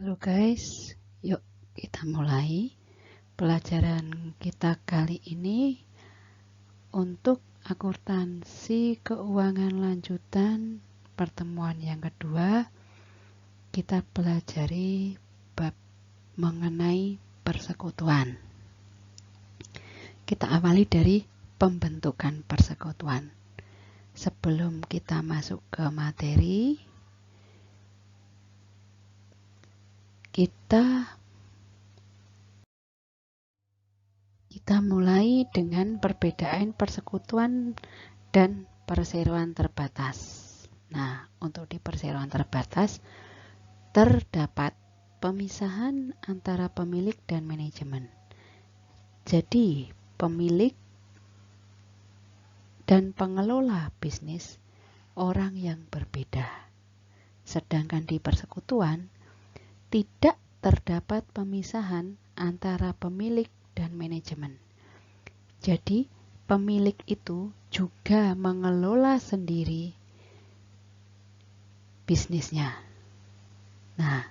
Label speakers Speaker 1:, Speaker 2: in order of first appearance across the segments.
Speaker 1: Halo guys, yuk kita mulai pelajaran kita kali ini untuk akuntansi keuangan lanjutan pertemuan yang kedua. Kita pelajari bab mengenai persekutuan. Kita awali dari pembentukan persekutuan. Sebelum kita masuk ke materi, kita mulai dengan perbedaan persekutuan dan perseroan terbatas. Nah, untuk di perseroan terbatas terdapat pemisahan antara pemilik dan manajemen. Jadi, pemilik dan pengelola bisnis orang yang berbeda. Sedangkan di persekutuan tidak terdapat pemisahan antara pemilik dan manajemen. Jadi, pemilik itu juga mengelola sendiri bisnisnya. Nah,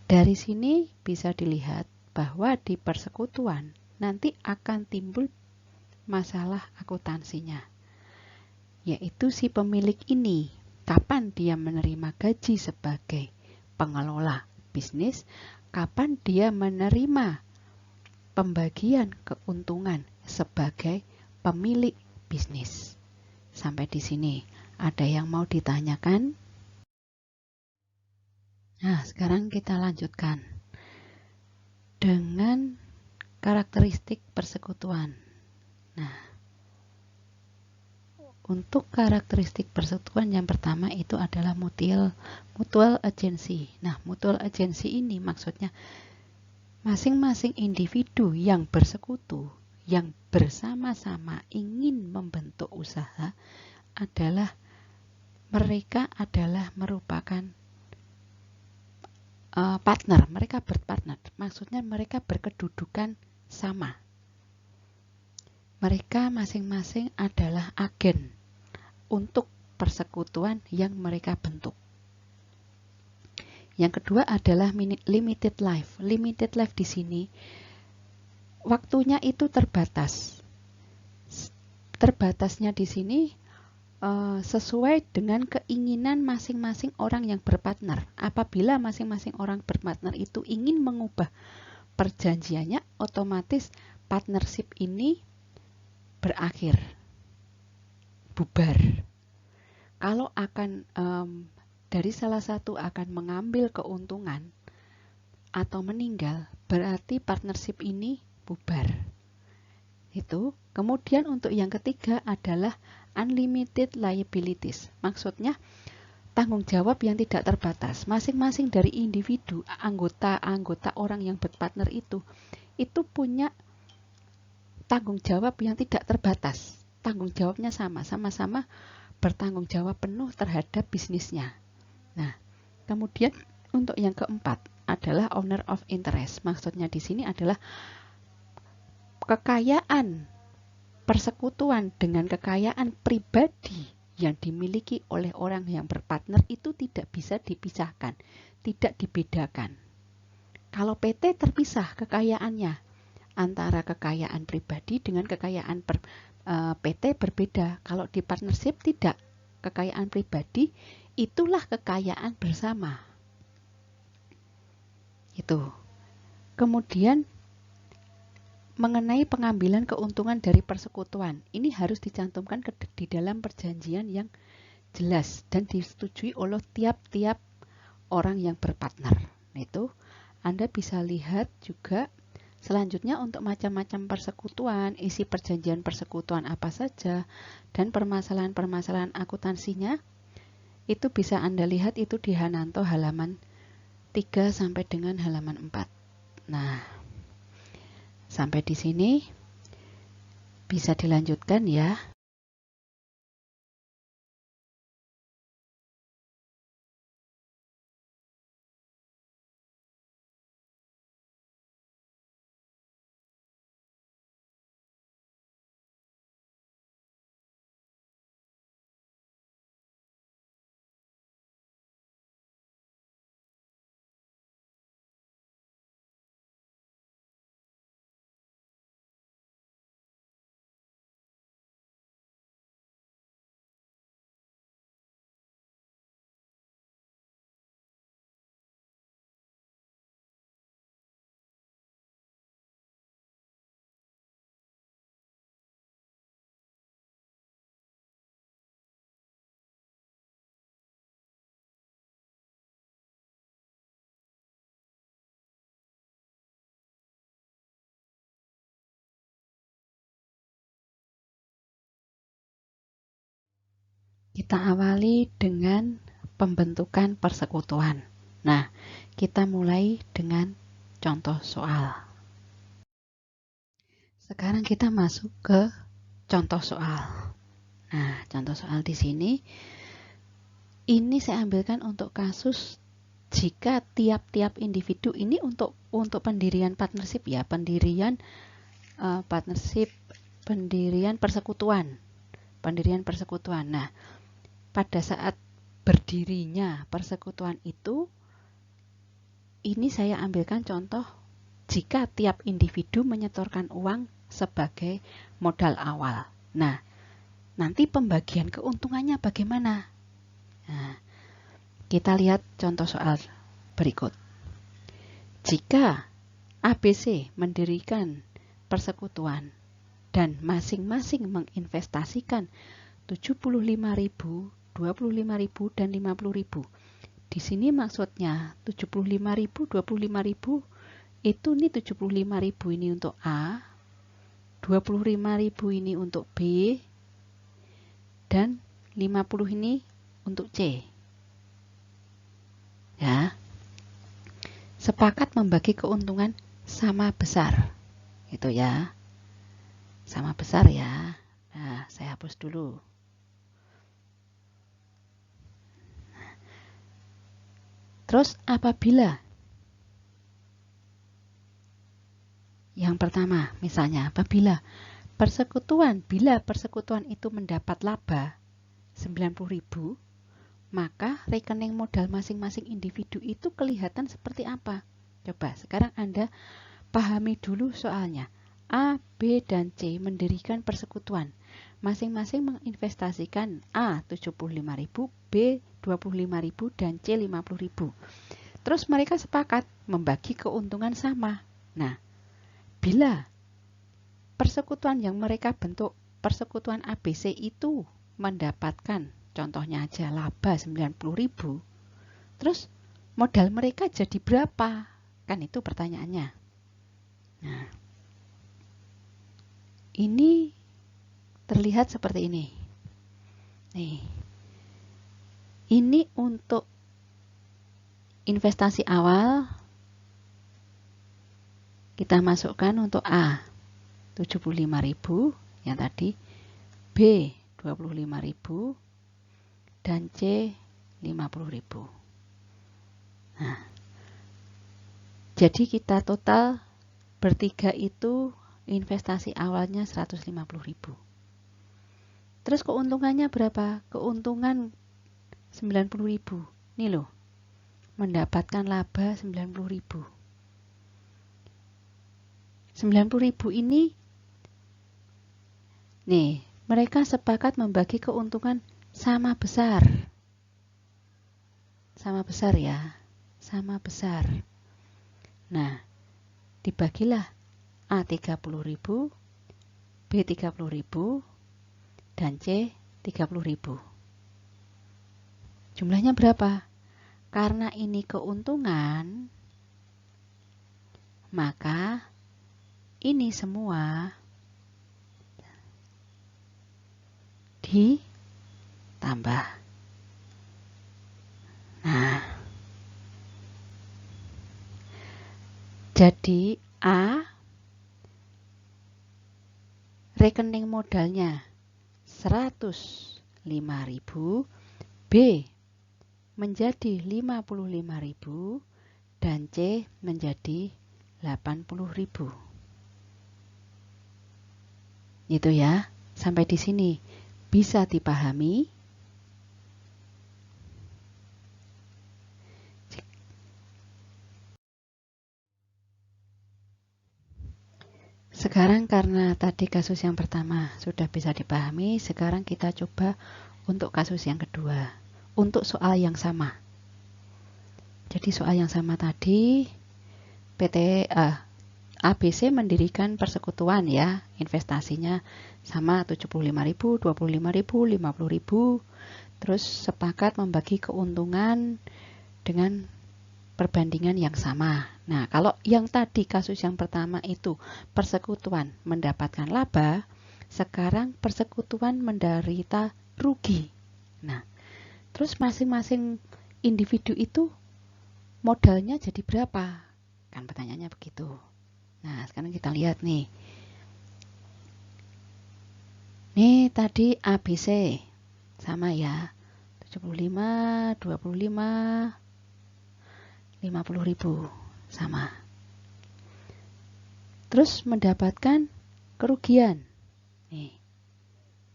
Speaker 1: dari sini bisa dilihat bahwa di persekutuan nanti akan timbul masalah akuntansinya, yaitu si pemilik ini kapan dia menerima gaji sebagai pengelola bisnis, kapan dia menerima pembagian keuntungan sebagai pemilik bisnis. Sampai di sini ada yang mau ditanyakan? Nah, sekarang kita lanjutkan dengan karakteristik persekutuan. Nah, untuk karakteristik persekutuan yang pertama itu adalah mutual agency. Nah, mutual agency ini maksudnya masing-masing individu yang bersekutu, yang bersama-sama ingin membentuk usaha adalah mereka adalah merupakan partner, mereka berpartner. Maksudnya mereka berkedudukan sama. Mereka masing-masing adalah agen untuk persekutuan yang mereka bentuk. Yang kedua adalah limited life. Limited life di sini waktunya itu terbatas. Terbatasnya di sini sesuai dengan keinginan masing-masing orang yang berpartner. Apabila masing-masing orang berpartner itu ingin mengubah perjanjiannya, otomatis partnership ini berakhir, bubar. Kalau akan dari salah satu akan mengambil keuntungan atau meninggal, berarti partnership ini bubar. Itu. Kemudian untuk yang ketiga adalah unlimited liabilities. Maksudnya tanggung jawab yang tidak terbatas. Masing-masing dari individu, anggota orang yang berpartner itu punya tanggung jawab yang tidak terbatas. Tanggung jawabnya sama-sama bertanggung jawab penuh terhadap bisnisnya. Nah, kemudian untuk yang keempat adalah owner of interest. Maksudnya di sini adalah kekayaan persekutuan dengan kekayaan pribadi yang dimiliki oleh orang yang berpartner itu tidak bisa dipisahkan, tidak dibedakan. Kalau PT terpisah kekayaannya antara kekayaan pribadi dengan kekayaan PT berbeda. Kalau di partnership tidak, kekayaan pribadi itulah kekayaan bersama. Itu. Kemudian mengenai pengambilan keuntungan dari persekutuan, ini harus dicantumkan di dalam perjanjian yang jelas dan disetujui oleh tiap-tiap orang yang berpartner. Itu Anda bisa lihat juga selanjutnya untuk macam-macam persekutuan, isi perjanjian persekutuan apa saja, dan permasalahan-permasalahan akuntansinya, itu bisa Anda lihat itu di Hananto halaman 3 sampai dengan halaman 4. Nah, sampai di sini bisa dilanjutkan ya. Kita awali dengan pembentukan persekutuan. Nah, kita mulai dengan contoh soal. Sekarang kita masuk ke contoh soal. Nah, contoh soal di sini, ini saya ambilkan untuk kasus jika tiap-tiap individu ini untuk pendirian partnership ya, pendirian persekutuan. Nah, pada saat berdirinya persekutuan itu, ini saya ambilkan contoh jika tiap individu menyetorkan uang sebagai modal awal. Nah, nanti pembagian keuntungannya bagaimana? Nah, kita lihat contoh soal berikut. Jika ABC mendirikan persekutuan dan masing-masing menginvestasikan 75.000, 25.000, dan 50.000. Di sini maksudnya 75.000, 25.000 itu nih 75.000 ini untuk A, 25.000 ini untuk B, dan 50 ini untuk C. Ya. Sepakat membagi keuntungan sama besar. Itu ya. Sama besar ya. Nah, saya hapus dulu. Terus apabila yang pertama, misalnya apabila bila persekutuan itu mendapat laba 90.000, maka rekening modal masing-masing individu itu kelihatan seperti apa? Coba sekarang Anda pahami dulu soalnya. A, B, dan C mendirikan persekutuan. Masing-masing menginvestasikan A 75.000, B 25.000, dan C 50.000. Terus mereka sepakat membagi keuntungan sama. Nah, bila persekutuan yang mereka bentuk, persekutuan ABC itu mendapatkan, contohnya aja laba 90.000, terus modal mereka jadi berapa? Kan itu pertanyaannya. Nah, ini terlihat seperti ini. Nih, ini untuk investasi awal kita masukkan untuk A 75.000 yang tadi, B 25.000, dan C 50.000. Nah, jadi kita total bertiga itu investasi awalnya 150.000. Terus keuntungannya berapa? Keuntungan 90.000. Nih loh, mendapatkan laba 90.000. 90.000 ini, nih, mereka sepakat membagi keuntungan sama besar. Sama besar ya, sama besar. Nah, dibagilah A 30.000, B 30.000, dan C 30.000. Jumlahnya berapa? Karena ini keuntungan, maka ini semua ditambah. Nah, jadi A rekening modalnya 105.000, B menjadi 55.000, dan C menjadi 80.000. Itu ya, sampai di sini bisa dipahami. Sekarang karena tadi kasus yang pertama sudah bisa dipahami, sekarang kita coba untuk kasus yang kedua, untuk soal yang sama. Jadi soal yang sama tadi, ABC mendirikan persekutuan ya, investasinya sama 75.000, 25.000, 50.000, terus sepakat membagi keuntungan dengan perbandingan yang sama. Nah, kalau yang tadi kasus yang pertama itu persekutuan mendapatkan laba, sekarang persekutuan menderita rugi. Nah, terus masing-masing individu itu modalnya jadi berapa? Kan pertanyaannya begitu. Nah, sekarang kita lihat nih. Nih tadi ABC sama ya. 75, 25, 50.000 sama. Terus mendapatkan kerugian. Nih.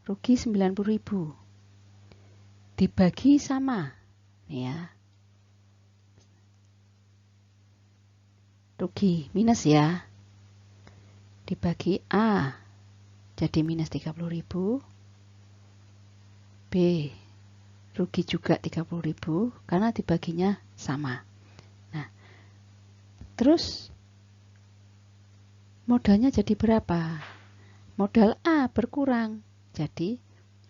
Speaker 1: Rugi 90.000. Dibagi sama. Nih ya. Rugi minus ya. Dibagi A. Jadi minus 30.000. B. Rugi juga 30.000 karena dibaginya sama. Nah, terus modalnya jadi berapa? Modal A berkurang jadi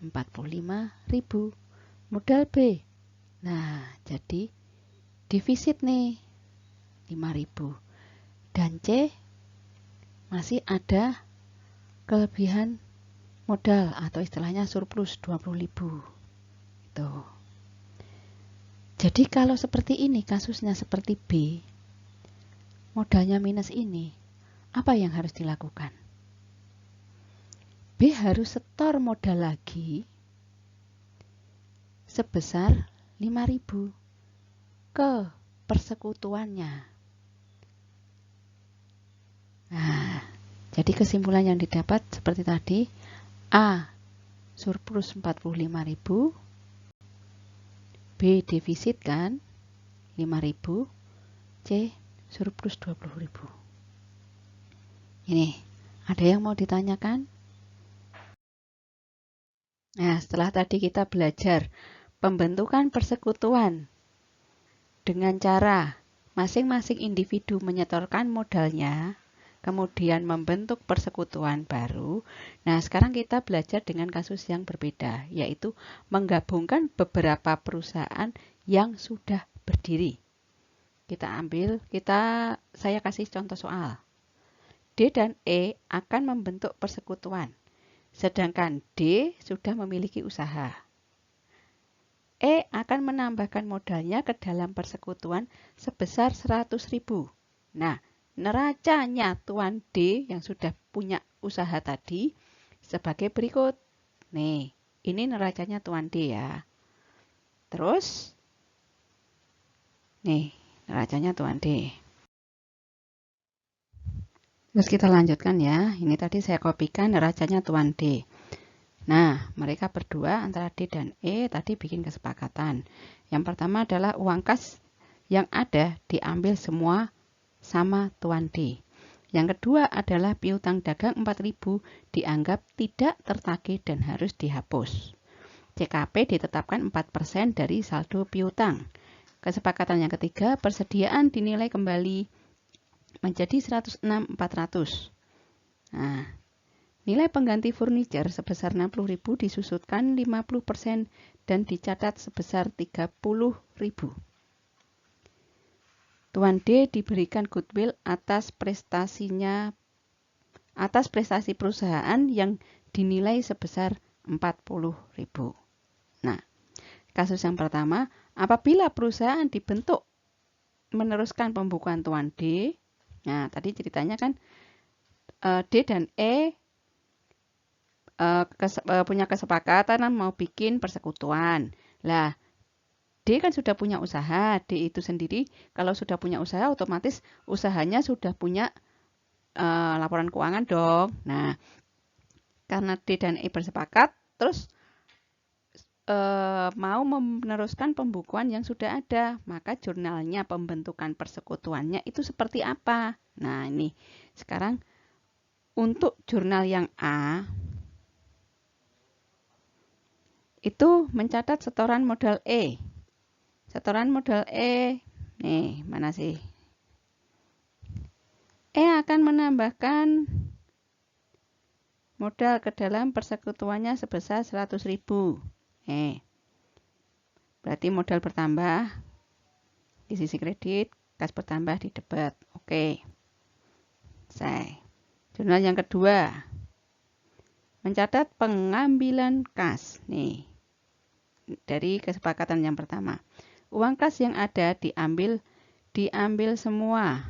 Speaker 1: 45.000. Modal B. Nah, jadi defisit nih 5.000. Dan C masih ada kelebihan modal atau istilahnya surplus 20.000. Itu. Jadi kalau seperti ini kasusnya seperti B, modalnya minus ini, apa yang harus dilakukan? B harus setor modal lagi sebesar 5.000 ke persekutuannya. Nah, jadi kesimpulan yang didapat seperti tadi, A surplus 45.000, B defisit kan 5.000, C surplus 20.000. Ini, ada yang mau ditanyakan? Nah, setelah tadi kita belajar pembentukan persekutuan dengan cara masing-masing individu menyetorkan modalnya, kemudian membentuk persekutuan baru. Nah, sekarang kita belajar dengan kasus yang berbeda, yaitu menggabungkan beberapa perusahaan yang sudah berdiri. Saya kasih contoh soal. D dan E akan membentuk persekutuan, sedangkan D sudah memiliki usaha. E akan menambahkan modalnya ke dalam persekutuan sebesar 100.000. Nah, neracanya Tuan D yang sudah punya usaha tadi sebagai berikut. Nih, ini neracanya Tuan D ya. Terus, nih, neracanya Tuan D. Terus kita lanjutkan ya. Ini tadi saya kopikan neracanya Tuan D. Nah, mereka berdua antara D dan E tadi bikin kesepakatan. Yang pertama adalah uang kas yang ada diambil semua sama Tuan D. Yang kedua adalah piutang dagang 4.000 dianggap tidak tertagih dan harus dihapus. CKP ditetapkan 4% dari saldo piutang. Kesepakatan yang ketiga, persediaan dinilai kembali menjadi 106.400. Nah, nilai pengganti furniture sebesar 60.000 disusutkan 50% dan dicatat sebesar 30.000. Tuan D diberikan goodwill atas prestasi perusahaan yang dinilai sebesar 40.000. Nah, kasus yang pertama, apabila perusahaan dibentuk meneruskan pembukuan Tuan D. Nah, tadi ceritanya kan D dan E punya kesepakatan mau bikin persekutuan. Lah, D kan sudah punya usaha. D itu sendiri kalau sudah punya usaha otomatis usahanya sudah punya laporan keuangan dong. Nah, karena D dan E bersepakat, terus mau meneruskan pembukuan yang sudah ada, maka jurnalnya pembentukan persekutuannya itu seperti apa? Nah, ini sekarang untuk jurnal yang A itu mencatat setoran modal E. Setoran modal E, nih mana sih? E akan menambahkan modal ke dalam persekutuannya sebesar 100.000. Berarti modal bertambah di sisi kredit, kas bertambah di debit. Oke. Jurnal yang kedua mencatat pengambilan kas. Nih. dari kesepakatan yang pertama. Uang kas yang ada diambil semua.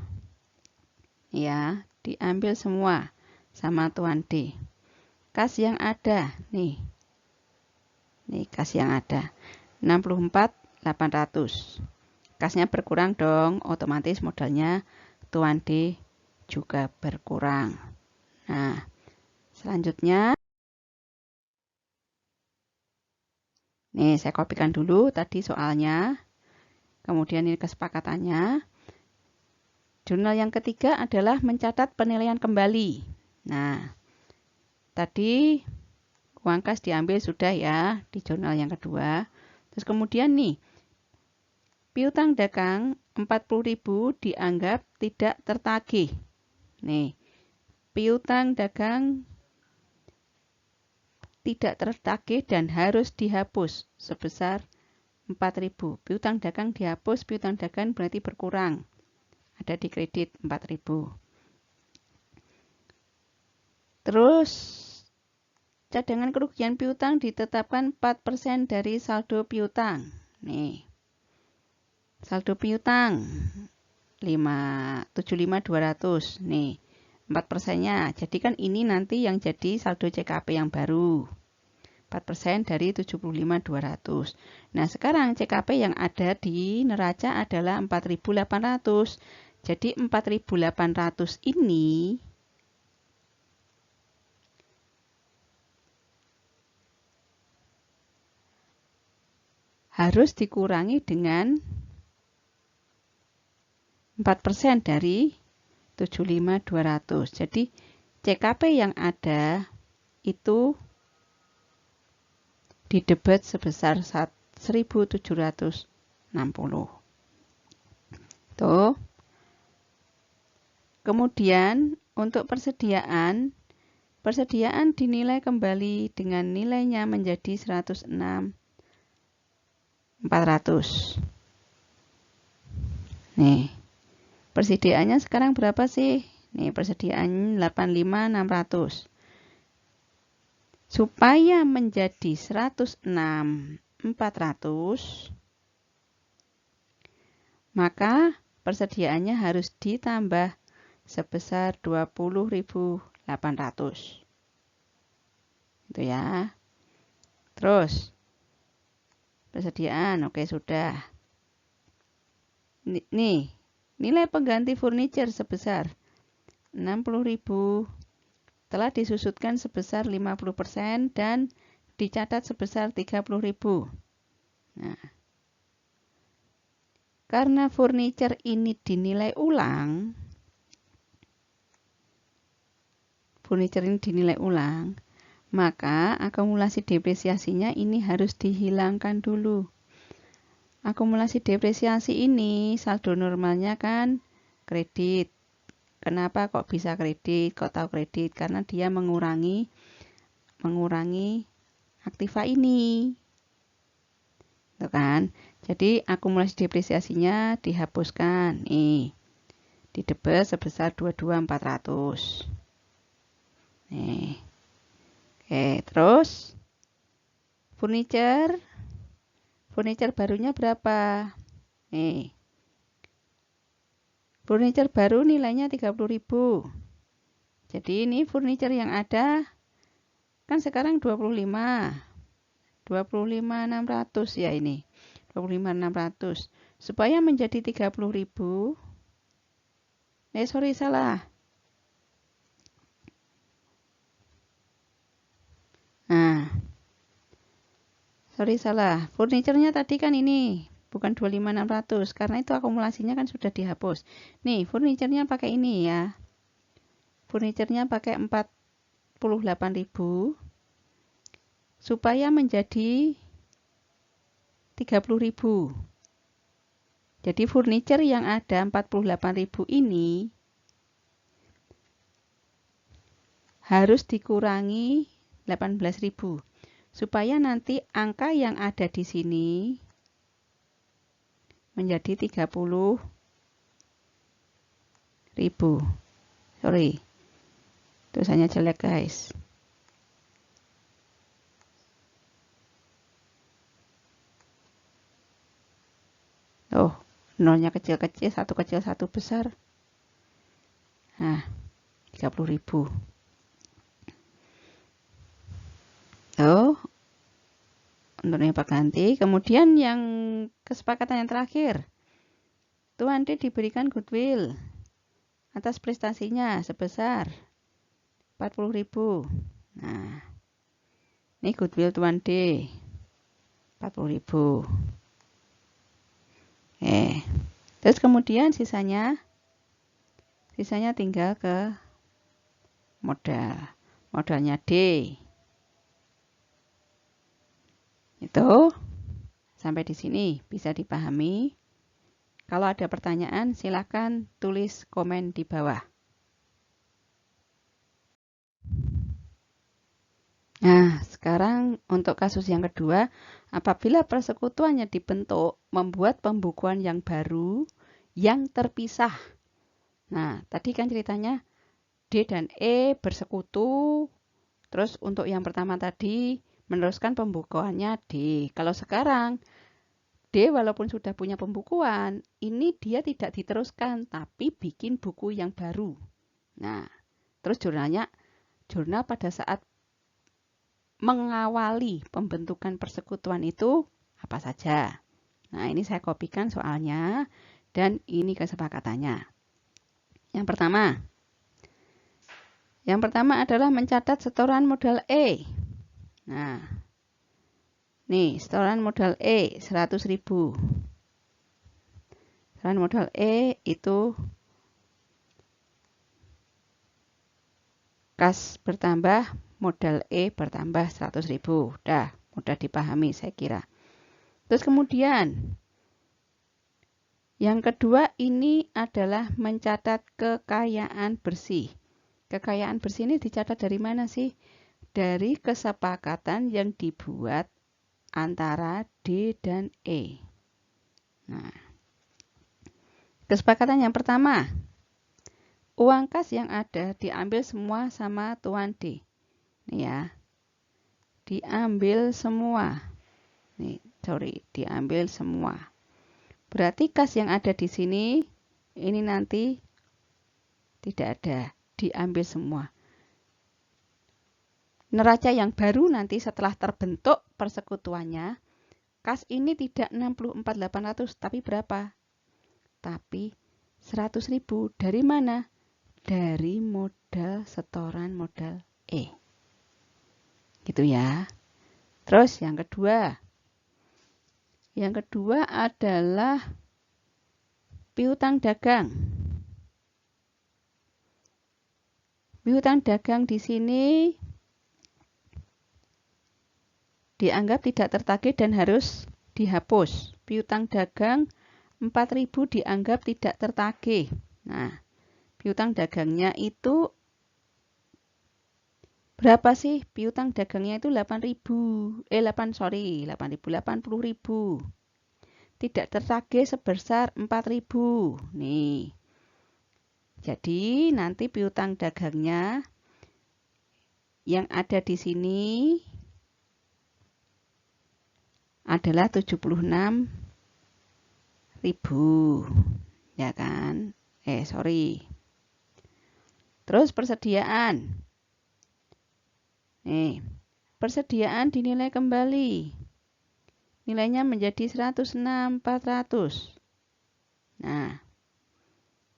Speaker 1: Ya, diambil semua sama Tuan D. Kas yang ada, nih kas yang ada 64.800. Kasnya berkurang dong, otomatis modalnya Tuan D juga berkurang. Nah, selanjutnya nih saya kopikan dulu tadi soalnya. Kemudian ini kesepakatannya. Jurnal yang ketiga adalah mencatat penilaian kembali. Nah, tadi uang kas diambil sudah ya di jurnal yang kedua. Terus kemudian nih, piutang dagang 40.000 dianggap tidak tertagih. Nih, piutang dagang tidak tertagih dan harus dihapus sebesar 4.000. Piutang dagang dihapus, piutang dagang berarti berkurang. Ada di kredit 4.000. Terus cadangan kerugian piutang ditetapkan 4% dari saldo piutang. Nih. Saldo piutang 75.200. Nih, 4%-nya. Jadi kan ini nanti yang jadi saldo CKP yang baru. 4% dari 75.200. Nah, sekarang CKP yang ada di neraca adalah 4.800. Jadi 4.800 ini harus dikurangi dengan 4% dari 75.200. Jadi CKP yang ada itu didebet sebesar 1.760. Tuh. Kemudian untuk persediaan dinilai kembali dengan nilainya menjadi 106.400. Nih, persediaannya sekarang berapa sih? Nih, persediaan 85.600. Supaya menjadi 106.400, maka persediaannya harus ditambah sebesar 20.800. Itu ya. Terus persediaan, oke sudah. Nih, nilai pengganti furniture sebesar 60.000 telah disusutkan sebesar 50% dan dicatat sebesar 30.000. Nah, karena furniture ini dinilai ulang, maka akumulasi depresiasinya ini harus dihilangkan dulu. Akumulasi depresiasi ini saldo normalnya kan kredit. Kenapa kok bisa kredit? Kok tahu kredit? Karena dia mengurangi aktiva ini. Tuh kan? Jadi akumulasi depresiasinya dihapuskan. Nih. Didebet sebesar 22.400. Nih. Oke, terus furniture barunya berapa? Nih. Furniture baru nilainya 30.000. Jadi ini furniture yang ada kan sekarang 25.600 ya ini. 25.600. Supaya menjadi 30.000. Salah. Nah, salah. Furniture-nya tadi kan ini, bukan 25.600 karena itu akumulasinya kan sudah dihapus. Nih, furniture-nya pakai ini ya. Furniture-nya pakai 48.000 supaya menjadi 30.000. Jadi furniture yang ada 48.000 ini harus dikurangi 18.000 supaya nanti angka yang ada di sini menjadi 30.000. Sorry. Tulisannya jelek, guys. nolnya kecil-kecil, satu kecil, satu besar. Nah, 30.000. Untuk nilai pengganti. Kemudian yang kesepakatan yang terakhir, Tuan D diberikan goodwill atas prestasinya sebesar 40.000. Nah, ini goodwill Tuan D 40.000. Terus kemudian sisanya tinggal ke modalnya D. Itu sampai di sini bisa dipahami. Kalau ada pertanyaan silakan tulis komen di bawah. Nah, sekarang untuk kasus yang kedua, apabila persekutuannya dibentuk membuat pembukuan yang baru yang terpisah. Nah, tadi kan ceritanya D dan E bersekutu, terus untuk yang pertama tadi meneruskan pembukuannya D. Kalau sekarang D walaupun sudah punya pembukuan, ini dia tidak diteruskan, tapi bikin buku yang baru. Nah, terus jurnal pada saat mengawali pembentukan persekutuan itu apa saja. Nah, ini saya kopikan soalnya dan ini kesepakatannya. Yang pertama adalah mencatat setoran modal E. Nah, nih setoran modal E 100.000. Setoran modal E itu kas bertambah, modal E bertambah 100.000. Udah, mudah dipahami saya kira. Terus kemudian, yang kedua ini adalah mencatat kekayaan bersih. Kekayaan bersih ini dicatat dari mana sih? Dari kesepakatan yang dibuat antara D dan E. Nah, kesepakatan yang pertama, uang kas yang ada diambil semua sama Tuan D. Nih ya, diambil semua. Diambil semua. Berarti kas yang ada di sini, ini nanti tidak ada, diambil semua. Neraca yang baru nanti setelah terbentuk persekutuannya, kas ini tidak 64.800, tapi berapa? Tapi 100.000. Dari mana? Dari modal setoran modal E. Gitu ya. Terus yang kedua. Yang kedua adalah piutang dagang. Piutang dagang di sini dianggap tidak tertagih dan harus dihapus. Piutang dagang 4.000 dianggap tidak tertagih. Nah, piutang dagangnya itu berapa sih? Piutang dagangnya itu 80.000. 80.000. Tidak tertagih sebesar 4.000. Nih. Jadi nanti piutang dagangnya yang ada di sini adalah 76.000. Ya kan? Terus persediaan. Nih, persediaan dinilai kembali. Nilainya menjadi 106.400. Nah,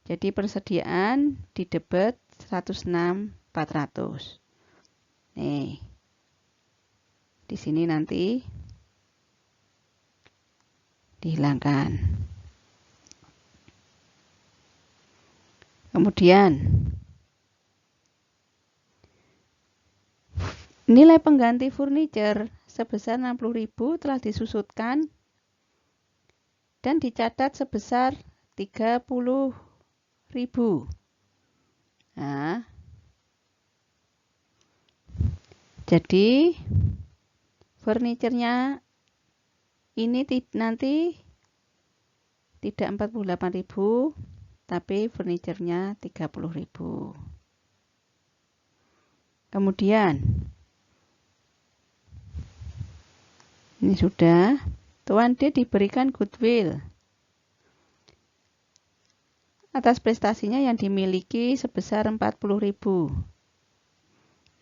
Speaker 1: jadi persediaan didebet 106.400. Nih, di sini nanti dihilangkan. Kemudian, nilai pengganti furniture sebesar 60.000 telah disusutkan dan dicatat sebesar 30.000. Nah, jadi furniturnya ini nanti tidak 48.000, tapi furniturnya 30.000. Kemudian, ini sudah, Tuan D diberikan goodwill atas prestasinya yang dimiliki sebesar 40.000.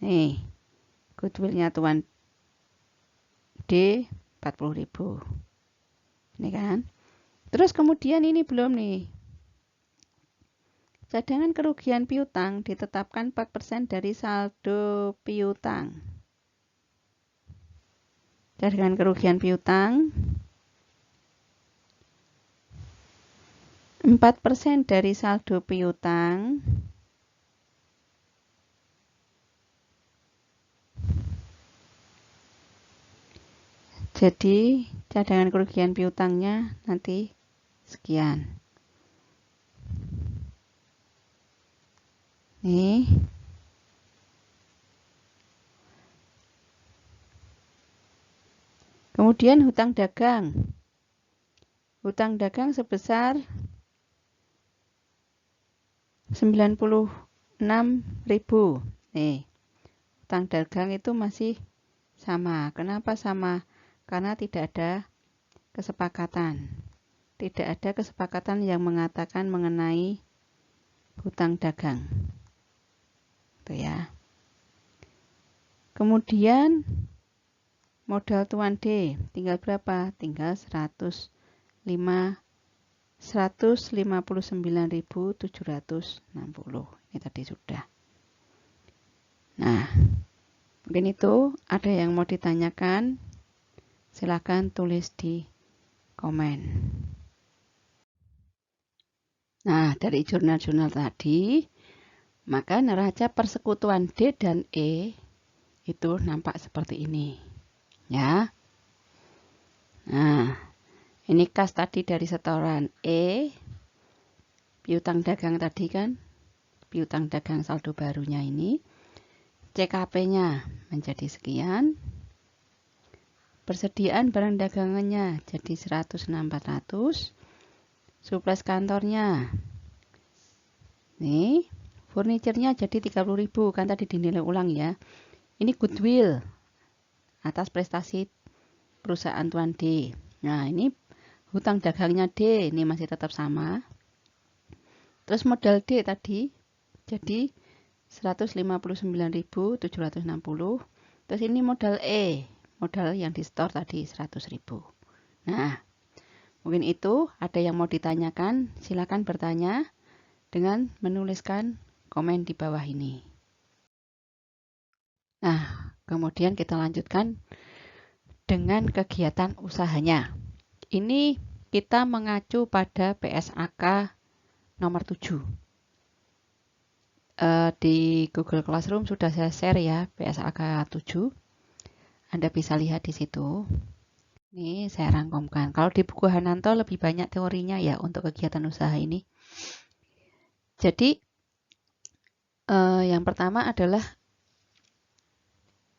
Speaker 1: Nih, goodwill-nya Tuan D 40.000. Ini kan. Terus kemudian ini belum nih. Cadangan kerugian piutang ditetapkan 4% dari saldo piutang. Cadangan kerugian piutang 4% dari saldo piutang jadi cadangan kerugian piutangnya nanti sekian. Nih. Kemudian hutang dagang. Hutang dagang sebesar 96.000. Nih. Hutang dagang itu masih sama. Kenapa sama? Karena tidak ada kesepakatan. Tidak ada kesepakatan yang mengatakan mengenai hutang dagang. Itu ya. Kemudian modal Tuan D tinggal berapa? Tinggal 159.760. Ini tadi sudah. Nah, mungkin itu ada yang mau ditanyakan. Silakan tulis di komen. Nah, dari jurnal-jurnal tadi, maka neraca persekutuan D dan E itu nampak seperti ini. Ya. Nah, ini kas tadi dari setoran E, piutang dagang tadi kan, piutang dagang saldo barunya ini, CKP-nya menjadi sekian, persediaan barang dagangannya jadi 106.400, surplus kantornya, nih, furniturnya jadi 30.000, kan tadi dinilai ulang ya. Ini goodwill atas prestasi perusahaan Tuan D. Nah, ini hutang dagangnya D, ini masih tetap sama. Terus modal D tadi jadi 159.760. Terus ini modal E, modal yang di store tadi 100.000. Nah, mungkin itu ada yang mau ditanyakan, silakan bertanya dengan menuliskan komen di bawah ini. Nah, kemudian kita lanjutkan dengan kegiatan usahanya. Ini kita mengacu pada PSAK nomor 7. Di Google Classroom sudah saya share ya PSAK 7. Anda bisa lihat di situ. Ini saya rangkumkan. Kalau di buku Hananto lebih banyak teorinya ya untuk kegiatan usaha ini. Jadi yang pertama adalah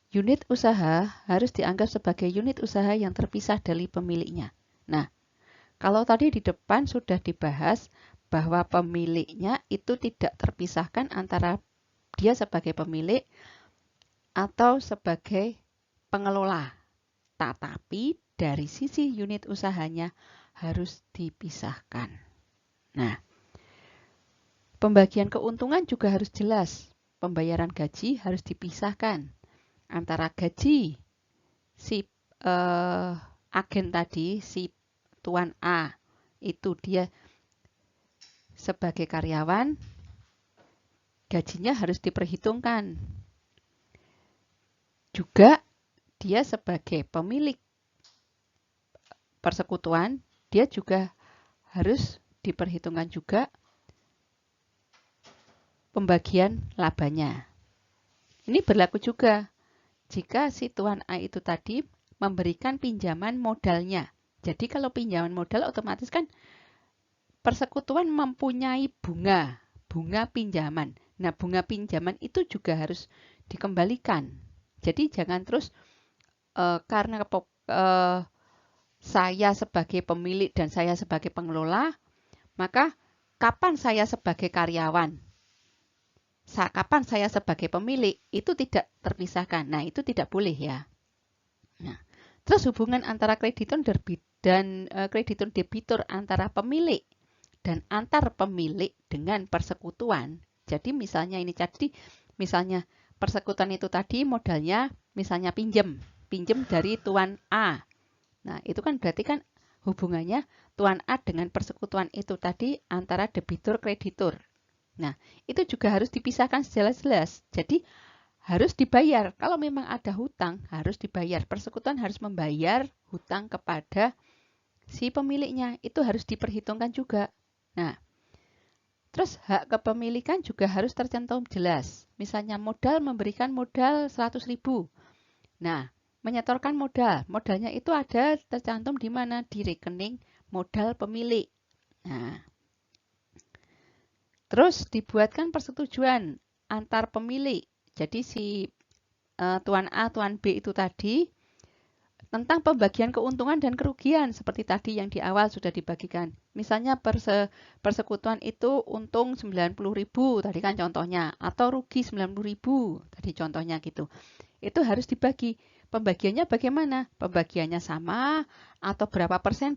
Speaker 1: unit usaha harus dianggap sebagai unit usaha yang terpisah dari pemiliknya. Nah, kalau tadi di depan sudah dibahas bahwa pemiliknya itu tidak terpisahkan antara dia sebagai pemilik atau sebagai pengelola. Tetapi dari sisi unit usahanya harus dipisahkan. Nah, pembagian keuntungan juga harus jelas. Pembayaran gaji harus dipisahkan antara gaji si agen tadi, si Tuan A, itu dia sebagai karyawan, gajinya harus diperhitungkan. Juga dia sebagai pemilik persekutuan, dia juga harus diperhitungkan juga pembagian labanya. Ini berlaku juga jika si Tuan A itu tadi memberikan pinjaman modalnya. Jadi kalau pinjaman modal otomatis kan persekutuan mempunyai bunga pinjaman. Nah, bunga pinjaman itu juga harus dikembalikan. Jadi jangan terus karena saya sebagai pemilik dan saya sebagai pengelola, maka kapan saya sebagai karyawan, kapan saya sebagai pemilik, itu tidak terpisahkan. Nah, itu tidak boleh ya. Nah, terus hubungan antara kreditur dan kreditur debitur antara pemilik dan antar pemilik dengan persekutuan. Jadi misalnya misalnya persekutuan itu tadi modalnya misalnya pinjem dari tuan A. Nah, itu kan berarti kan hubungannya tuan A dengan persekutuan itu tadi antara debitur kreditur. Nah, itu juga harus dipisahkan sejelas-jelas. Jadi harus dibayar. Kalau memang ada hutang, harus dibayar. Persekutuan harus membayar hutang kepada si pemiliknya. Itu harus diperhitungkan juga. Nah, terus hak kepemilikan juga harus tercantum jelas. Misalnya memberikan modal 100.000. Nah, menyetorkan modal. Modalnya itu ada tercantum di mana? Di rekening modal pemilik. Nah, terus dibuatkan persetujuan antar pemilik. Jadi si tuan A, tuan B itu tadi tentang pembagian keuntungan dan kerugian seperti tadi yang di awal sudah dibagikan. Misalnya persekutuan itu untung 90.000 tadi kan contohnya, atau rugi 90.000 tadi contohnya gitu. Itu harus dibagi. Pembagiannya bagaimana? Pembagiannya sama atau berapa persen?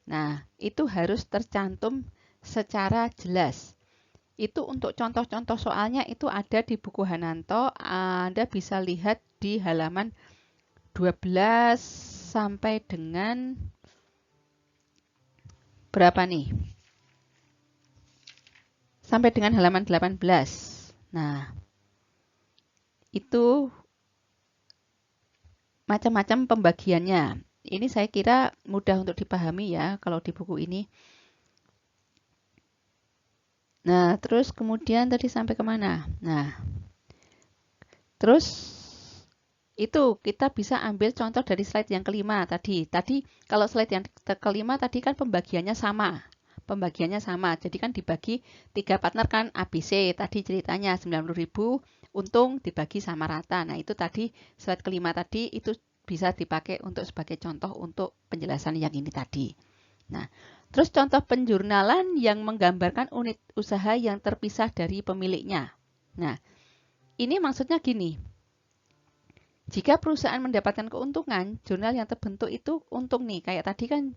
Speaker 1: Nah, itu harus tercantum secara jelas. Itu untuk contoh-contoh soalnya itu ada di buku Hananto. Anda bisa lihat di halaman 12 sampai dengan berapa nih? Sampai dengan halaman 18. Nah, itu macam-macam pembagiannya. Ini saya kira mudah untuk dipahami ya kalau di buku ini. Nah, terus kemudian tadi sampai kemana? Nah, terus itu kita bisa ambil contoh dari slide yang kelima tadi. Tadi kalau slide yang kelima tadi kan pembagiannya sama. Pembagiannya sama. Jadi kan dibagi 3 partner kan ABC. Tadi ceritanya 90.000 untung dibagi sama rata. Nah, itu tadi slide kelima tadi itu bisa dipakai untuk sebagai contoh untuk penjelasan yang ini tadi. Nah, terus contoh penjurnalan yang menggambarkan unit usaha yang terpisah dari pemiliknya. Nah, ini maksudnya gini. Jika perusahaan mendapatkan keuntungan, jurnal yang terbentuk itu untung nih. Kayak tadi kan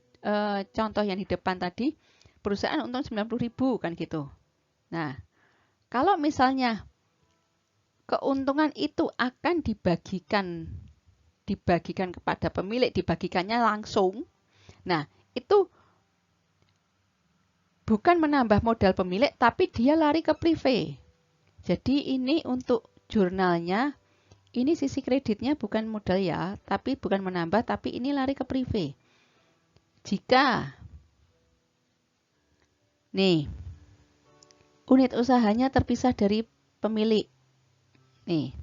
Speaker 1: contoh yang di depan tadi, perusahaan untung 90.000 kan gitu. Nah, kalau misalnya keuntungan itu akan dibagikan kepada pemilik, dibagikannya langsung. Nah, itu bukan menambah modal pemilik, tapi dia lari ke prive. Jadi ini untuk jurnalnya. Ini sisi kreditnya bukan modal ya, tapi bukan menambah, tapi ini lari ke prive. Jika nih unit usahanya terpisah dari pemilik, nih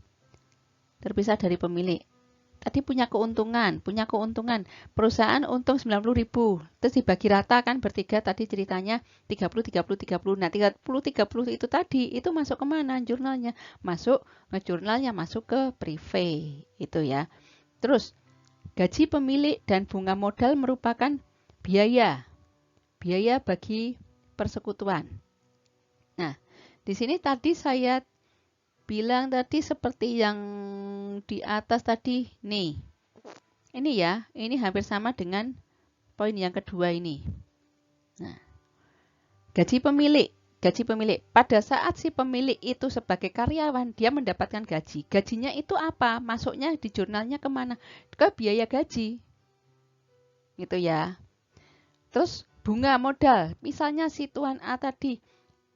Speaker 1: terpisah dari pemilik. Tadi punya keuntungan, perusahaan untung 90.000, terus dibagi rata kan bertiga tadi ceritanya 30. Nah 30 itu tadi, itu masuk kemana jurnalnya? Jurnalnya masuk ke prive, itu ya. Terus gaji pemilik dan bunga modal merupakan biaya bagi persekutuan. Nah, di sini tadi saya bilang tadi seperti yang di atas tadi nih. Ini ya, ini hampir sama dengan poin yang kedua ini. Nah, gaji pemilik. Pada saat si pemilik itu sebagai karyawan, dia mendapatkan gaji. Gajinya itu apa? Masuknya di jurnalnya kemana? Ke biaya gaji. Gitu ya. Terus bunga modal. Misalnya si tuan A tadi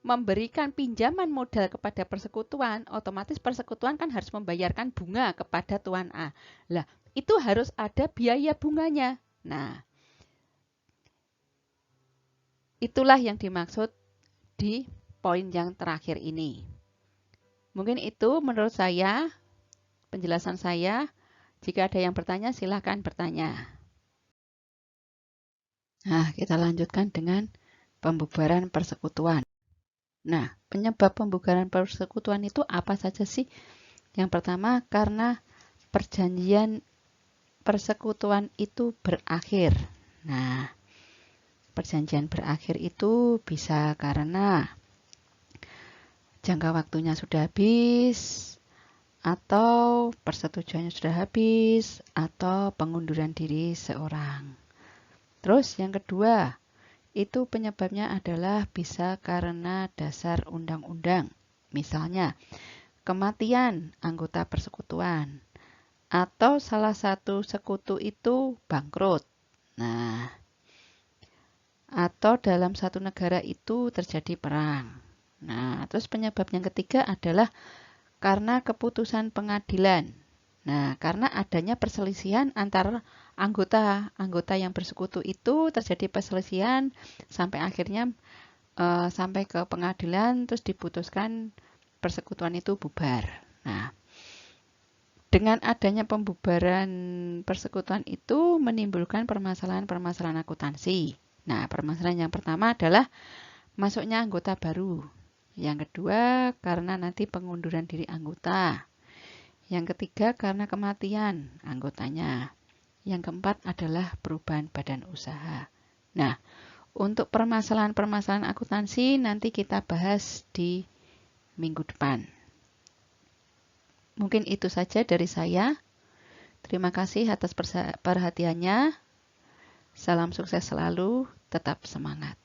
Speaker 1: memberikan pinjaman modal kepada persekutuan, otomatis persekutuan kan harus membayarkan bunga kepada tuan A. Lah, itu harus ada biaya bunganya. Nah, itulah yang dimaksud di poin yang terakhir ini. Mungkin itu menurut saya, penjelasan saya. Jika ada yang bertanya, silahkan bertanya. Nah, kita lanjutkan dengan pembubaran persekutuan. Nah, penyebab pembubaran persekutuan itu apa saja sih? Yang pertama, karena perjanjian persekutuan itu berakhir. Nah, perjanjian berakhir itu bisa karena jangka waktunya sudah habis, atau persetujuannya sudah habis, atau pengunduran diri seorang. Terus yang kedua, itu penyebabnya adalah bisa karena dasar undang-undang. Misalnya, kematian anggota persekutuan, atau salah satu sekutu itu bangkrut. Nah, atau dalam satu negara itu terjadi perang. Nah, terus penyebab yang ketiga adalah karena keputusan pengadilan. Nah, karena adanya perselisihan antara anggota yang bersekutu itu terjadi perselisihan sampai akhirnya sampai ke pengadilan terus diputuskan persekutuan itu bubar. Nah, dengan adanya pembubaran persekutuan itu menimbulkan permasalahan-permasalahan akuntansi. Nah, permasalahan yang pertama adalah masuknya anggota baru. Yang kedua, karena nanti pengunduran diri anggota. Yang ketiga, karena kematian anggotanya. Yang keempat adalah perubahan badan usaha. Nah, untuk permasalahan-permasalahan akuntansi nanti kita bahas di minggu depan. Mungkin itu saja dari saya. Terima kasih atas perhatiannya. Salam sukses selalu, tetap semangat.